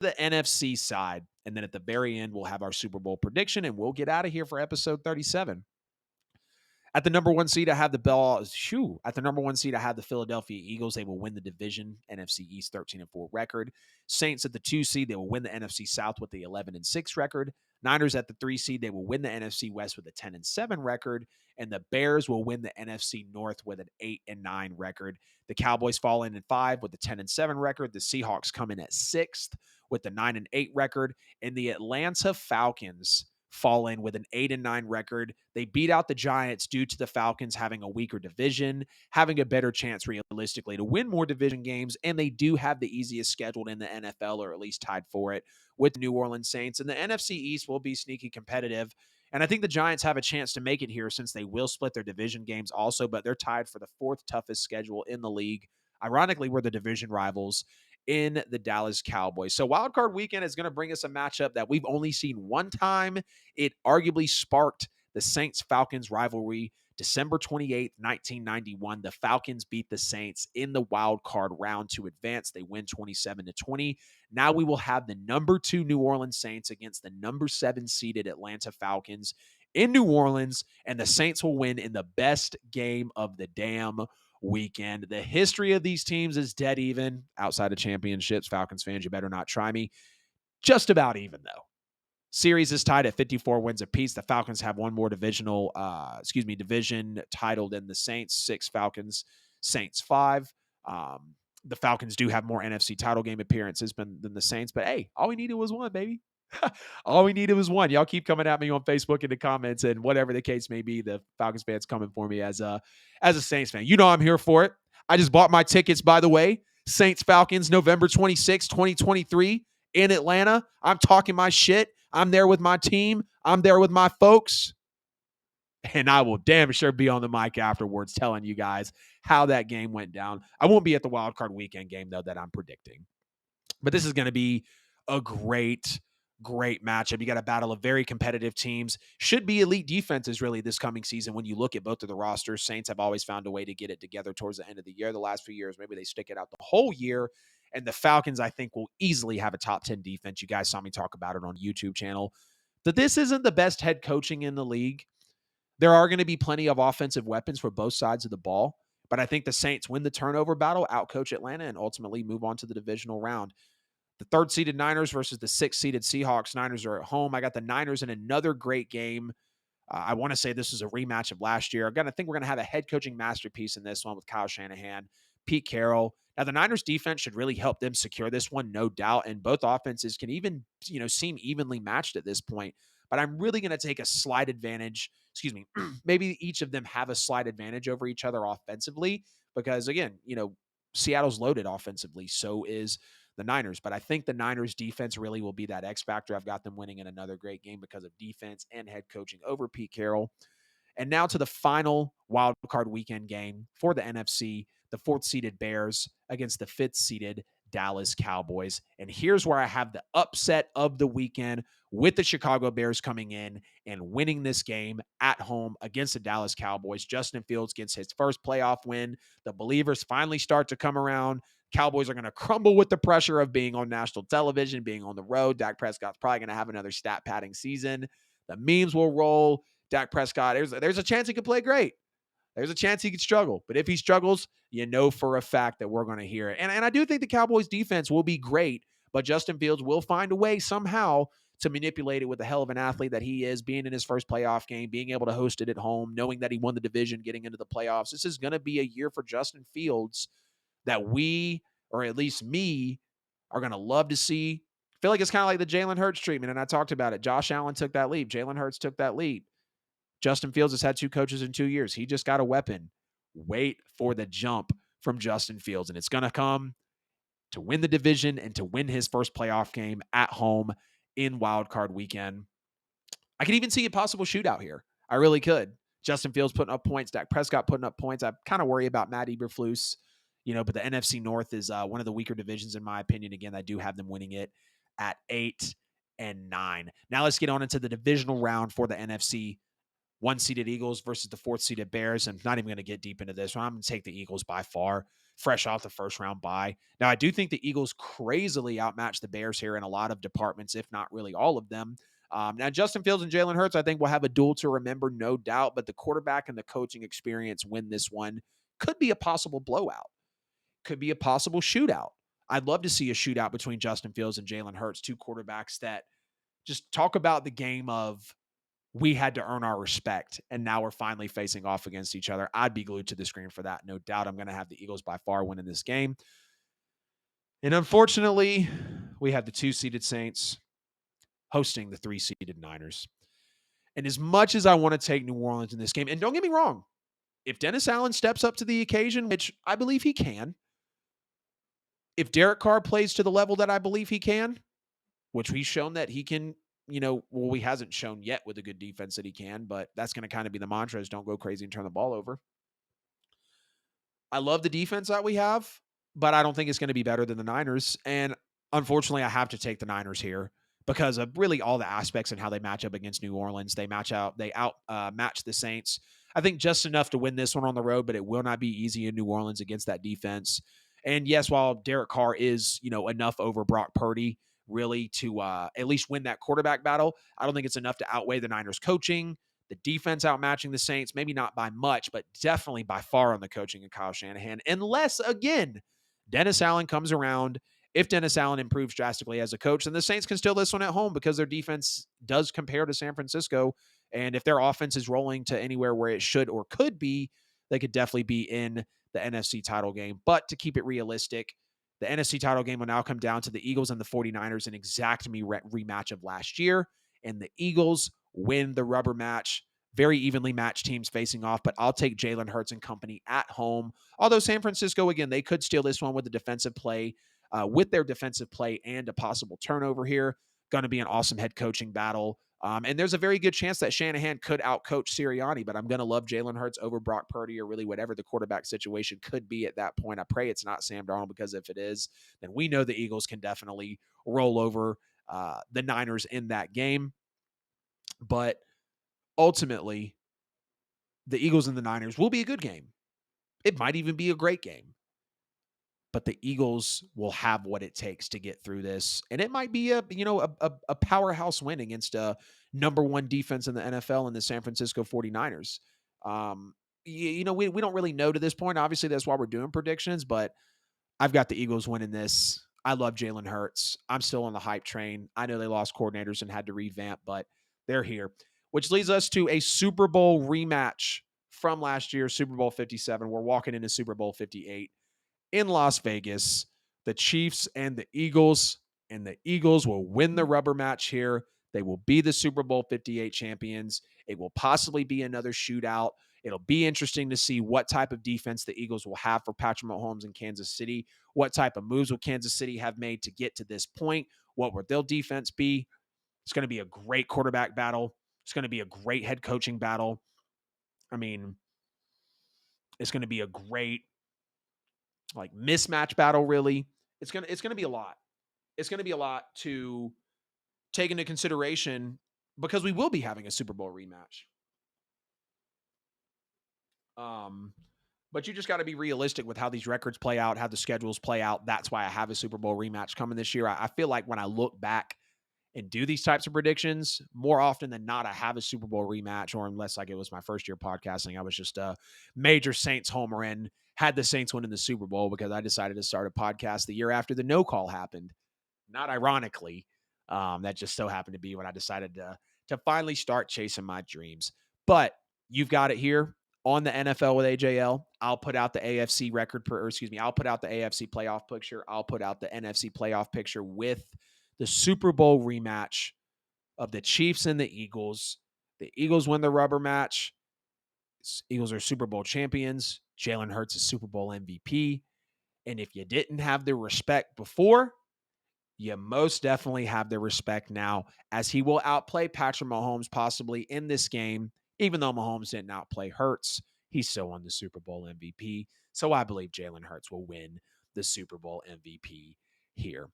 the NFC side. And then at the very end, we'll have our Super Bowl prediction and we'll get out of here for episode 37. At the number one seed, I have the At the number one seed, I have the Philadelphia Eagles. They will win the division, NFC East 13-4 record. Saints at the 2 seed, they will win the NFC South with the 11-6 record. Niners at the 3 seed, they will win the NFC West with a 10-7 record, and the Bears will win the NFC North with an 8-9 record. The Cowboys fall in at 5 with a 10-7 record. The Seahawks come in at 6th with the 9-8 record, and the Atlanta Falcons fall in with an 8-9 record. They beat out the Giants due to the Falcons having a weaker division, having a better chance realistically to win more division games, and they do have the easiest scheduled in the NFL, or at least tied for it, with New Orleans Saints. And the NFC East will be sneaky competitive. And I think the Giants have a chance to make it here since they will split their division games also, but they're tied for the 4th toughest schedule in the league. Ironically, we're the division rivals in the Dallas Cowboys. So wildcard weekend is going to bring us a matchup that we've only seen one time. It arguably sparked the Saints-Falcons rivalry. December 28th, 1991, the Falcons beat the Saints in the wild card round to advance. They win 27-20. Now we will have the number 2 New Orleans Saints against the number 7 seeded Atlanta Falcons in New Orleans, and the Saints will win in the best game of the damn weekend. The history of these teams is dead even outside of championships. Falcons fans, you better not try me. Just about even, though. Series is tied at 54 wins apiece. The Falcons have one more division title than the Saints, 6 Falcons, Saints 5. The Falcons do have more NFC title game appearances than the Saints, but hey, all we needed was one, baby. All we needed was one. Y'all keep coming at me on Facebook in the comments, and whatever the case may be, the Falcons fans coming for me as a Saints fan. You know I'm here for it. I just bought my tickets, by the way. Saints Falcons, November 26, 2023 in Atlanta. I'm talking my shit. I'm there with my team. I'm there with my folks. And I will damn sure be on the mic afterwards telling you guys how that game went down. I won't be at the wild card weekend game, though, that I'm predicting. But this is going to be a great matchup. You got a battle of very competitive teams. Should be elite defenses, really, this coming season when you look at both of the rosters. Saints have always found a way to get it together towards the end of the year. The last few years, maybe they stick it out the whole year. And the Falcons, I think, will easily have a top 10 defense. You guys saw me talk about it on YouTube channel. That this isn't the best head coaching in the league. There are going to be plenty of offensive weapons for both sides of the ball. But I think the Saints win the turnover battle, outcoach Atlanta, and ultimately move on to the divisional round. The 3rd-seeded Niners versus the 6th-seeded Seahawks. Niners are at home. I got the Niners in another great game. I want to say this is a rematch of last year. I think we're going to have a head coaching masterpiece in this one with Kyle Shanahan, Pete Carroll. Now, the Niners defense should really help them secure this one, no doubt. And both offenses can even, seem evenly matched at this point. But I'm really going to take a slight advantage. Maybe each of them have a slight advantage over each other offensively because, again, Seattle's loaded offensively. So is the Niners. But I think the Niners defense really will be that X factor. I've got them winning in another great game because of defense and head coaching over Pete Carroll. And now to the final wild card weekend game for the NFC, the 4th-seeded Bears against the 5th-seeded Dallas Cowboys. And here's where I have the upset of the weekend with the Chicago Bears coming in and winning this game at home against the Dallas Cowboys. Justin Fields gets his first playoff win. The believers finally start to come around. Cowboys are going to crumble with the pressure of being on national television, being on the road. Dak Prescott's probably going to have another stat padding season. The memes will roll. Dak Prescott, there's a chance he could play great. There's a chance he could struggle. But if he struggles, you know for a fact that we're going to hear it. And I do think the Cowboys defense will be great, but Justin Fields will find a way somehow to manipulate it with the hell of an athlete that he is, being in his first playoff game, being able to host it at home, knowing that he won the division, getting into the playoffs. This is going to be a year for Justin Fields that we, or at least me, are going to love to see. I feel like it's kind of like the Jalen Hurts treatment, and I talked about it. Josh Allen took that leap. Jalen Hurts took that leap. Justin Fields has had 2 coaches in 2 years. He just got a weapon. Wait for the jump from Justin Fields, and it's going to come to win the division and to win his first playoff game at home in Wild Card Weekend. I could even see a possible shootout here. I really could. Justin Fields putting up points, Dak Prescott putting up points. I kind of worry about Matt Eberflus, but the NFC North is one of the weaker divisions in my opinion. Again, I do have them winning it at 8-9. Now let's get on into the divisional round for the NFC. 1-seeded Eagles versus the 4th-seeded Bears. I'm not even going to get deep into this one. I'm going to take the Eagles by far. fresh off the first round bye. Now, I do think the Eagles crazily outmatch the Bears here in a lot of departments, if not really all of them. Now, Justin Fields and Jalen Hurts, I think, will have a duel to remember, no doubt, but the quarterback and the coaching experience win this one. Could be a possible blowout, could be a possible shootout. I'd love to see a shootout between Justin Fields and Jalen Hurts, two quarterbacks that just talk about the game of we had to earn our respect, and now we're finally facing off against each other. I'd be glued to the screen for that. No doubt I'm going to have the Eagles by far winning this game. And unfortunately, we have the 2-seeded Saints hosting the 3-seeded Niners. And as much as I want to take New Orleans in this game, and don't get me wrong, if Dennis Allen steps up to the occasion, which I believe he can, if Derek Carr plays to the level that I believe he can, which he's shown that he can, well, he hasn't shown yet with a good defense that he can, but that's going to kind of be the mantra is don't go crazy and turn the ball over. I love the defense that we have, but I don't think it's going to be better than the Niners. And unfortunately, I have to take the Niners here because of really all the aspects and how they match up against New Orleans. They match the Saints. I think just enough to win this one on the road, but it will not be easy in New Orleans against that defense. And yes, while Derek Carr is, enough over Brock Purdy really to at least win that quarterback battle, I don't think it's enough to outweigh the Niners coaching, the defense outmatching the Saints, maybe not by much, but definitely by far on the coaching of Kyle Shanahan. Unless, again, Dennis Allen comes around. If Dennis Allen improves drastically as a coach, then the Saints can still this one at home because their defense does compare to San Francisco. And if their offense is rolling to anywhere where it should or could be, they could definitely be in the NFC title game. But to keep it realistic, the NFC title game will now come down to the Eagles and the 49ers, an exact rematch of last year. And the Eagles win the rubber match. Very evenly matched teams facing off, but I'll take Jalen Hurts and company at home. Although San Francisco, again, they could steal this one with the defensive play, with their defensive play and a possible turnover here. Going to be an awesome head coaching battle. And there's a very good chance that Shanahan could outcoach Sirianni, but I'm going to love Jalen Hurts over Brock Purdy or really whatever the quarterback situation could be at that point. I pray it's not Sam Darnold, because if it is, then we know the Eagles can definitely roll over the Niners in that game. But ultimately, the Eagles and the Niners will be a good game. It might even be a great game. But the Eagles will have what it takes to get through this. And it might be a powerhouse win against a number one defense in the NFL in the San Francisco 49ers. We don't really know to this point. Obviously, that's why we're doing predictions, but I've got the Eagles winning this. I love Jalen Hurts. I'm still on the hype train. I know they lost coordinators and had to revamp, but they're here. Which leads us to a Super Bowl rematch from last year, Super Bowl 57. We're walking into Super Bowl 58 in Las Vegas. The Chiefs and the Eagles will win the rubber match here. They will be the Super Bowl 58 champions. It will possibly be another shootout. It'll be interesting to see what type of defense the Eagles will have for Patrick Mahomes in Kansas City. What type of moves will Kansas City have made to get to this point? What will their defense be? It's going to be a great quarterback battle. It's going to be a great head coaching battle. I mean, it's going to be a great mismatch battle, really. It's going to be a lot. It's going to be a lot to take into consideration because we will be having a Super Bowl rematch. But you just got to be realistic with how these records play out, how the schedules play out. That's why I have a Super Bowl rematch coming this year. I feel like when I look back and do these types of predictions, more often than not, I have a Super Bowl rematch, or unless it was my first year podcasting, I was just a major Saints homer and had the Saints win in the Super Bowl because I decided to start a podcast the year after the no call happened. Not ironically, that just so happened to be when I decided to finally start chasing my dreams. But you've got it here on the NFL with AJL. I'll put out the AFC I'll put out the AFC playoff picture. I'll put out the NFC playoff picture with the Super Bowl rematch of the Chiefs and the Eagles. The Eagles win the rubber match. Eagles are Super Bowl champions. Jalen Hurts is Super Bowl MVP. And if you didn't have the respect before, you most definitely have the respect now, as he will outplay Patrick Mahomes possibly in this game. Even though Mahomes didn't outplay Hurts, he's still won the Super Bowl MVP. So I believe Jalen Hurts will win the Super Bowl MVP here.